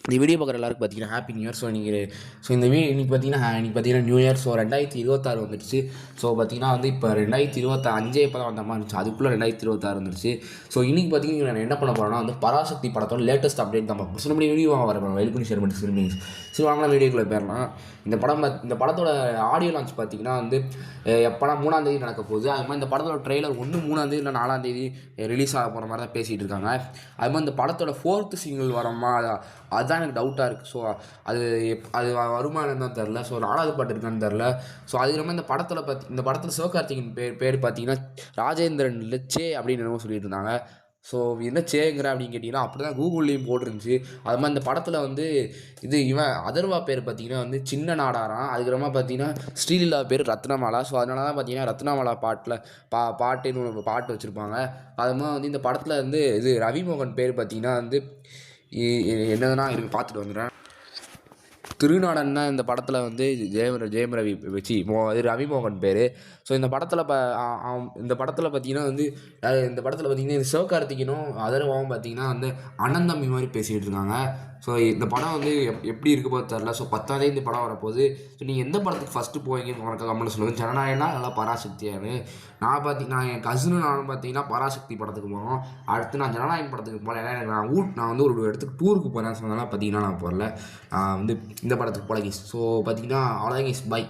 இந்த வீடியோ பார்க்குற எல்லாருக்கும் பார்த்தீங்கன்னா ஹாப்பி நியூ இயர். இந்த இன்னைக்கு பார்த்தீங்கன்னா நியூ இயர். ஸோ 2026 வந்துடுச்சு. ஸோ பார்த்தீங்கன்னா இப்போ 2025 இப்போ தான் வந்த மாதிரி இருந்துச்சு. அதுக்குள்ளே 2026 வந்துடுச்சு. ஸோ இன்றைக்கி பார்த்தீங்கன்னா நான் என்ன பண்ண போகிறேன்னா பராசக்தி படத்தோட லேட்டஸ்ட் அப்டேட் தான் பார்ப்போம். ஸோ நம்ம வீடியோ வர வெல் பண்ணி ஷேர் பண்ணி சொல்லுங்க. சரி வாங்கினா வீடியோக்குள்ளே போயிடலாம். இந்த படத்தோட ஆடியோ லான்ச் பார்த்தீங்கன்னா எப்போனா 3ஆம் தேதி நடக்க போகுது. அது மாதிரி இந்த படத்தோட ட்ரெய்லர் 3ஆம் தேதி இல்லை 4ஆம் தேதி ரிலீஸ் ஆக போகிற மாதிரி தான் பேசிகிட்டு இருக்காங்க. அது மாதிரி இந்த படத்தோட 4th சிங்கிள் வரமா அதுதான் எனக்கு டவுட்டாக இருக்குது. ஸோ அது வருமானம் தான் தெரில. ஸோ 4வது பாட்டு இருக்கான்னு தெரில. ஸோ அது இல்லாமல் இந்த படத்தில் சிவகார்த்திகேயன் பேர் பார்த்தீங்கன்னா ராஜேந்திரன் லெச்சே அப்படின்னு என்னமோ சொல்லிட்டு இருந்தாங்க. ஸோ என்ன சேங்கிற அப்படின்னு கேட்டிங்கன்னா அப்படி தான் கூகுள்லேயும் போட்டிருந்துச்சு. அது மாதிரி இந்த படத்தில் இவன் அதர்வா பேர் பார்த்தீங்கன்னா சின்ன நாடாராம். அதுக்கப்புறமா பார்த்தீங்கன்னா ஸ்ரீலீலா பேர் ரத்னமாலா. ஸோ அதனால தான் பார்த்தீங்கன்னா ரத்னமாலா பாட்டுன்னு ஒரு பாட்டு வச்சுருப்பாங்க. அது மாதிரி இந்த படத்தில் ரவிமோகன் பேர் பார்த்தீங்கன்னா என்னதுன்னா இருக்கு பார்த்துட்டு வந்துடுறேன். திருநாடன் தான் இந்த படத்தில் ஜெயம் ரவி வச்சு ரவிமோகன் பேர். ஸோ இந்த படத்தில் பார்த்தீங்கன்னா இந்த படத்தில் பார்த்தீங்கன்னா இந்த சிவகார்த்திகேயனும் அதர்வாவும் பார்த்தீங்கன்னா அண்ணன் தம்பி மாதிரி பேசிகிட்டு இருக்காங்க. ஸோ இந்த படம் எப்படி இருக்க போது தெரில. ஸோ 10ஆம் தேதி இந்த படம் வரப்போகுது. ஸோ நீங்கள் எந்த படத்துக்கு ஃபஸ்ட்டு போவீங்கன்னு உனக்கு கமெண்ட்டில் சொல்லுங்கள். ஜனநாயகனா நல்லா பராசக்தியானு நான் என் கசினும் நானும் பார்த்தீங்கன்னா பராசக்தி படத்துக்கு போகிறோம். அடுத்து நான் ஜனநாயகம் படத்துக்கு போகிறேன். ஏன்னா நான் ஒரு இடத்துக்கு டூருக்கு போகிறேன். ஸோ அதனால் பார்த்தீங்கன்னா நான் போகல. இந்த படத்துக்கு போல கேஸ். ஸோ பார்த்தீங்கன்னா அவ்வளோதான் கேஸ். பை.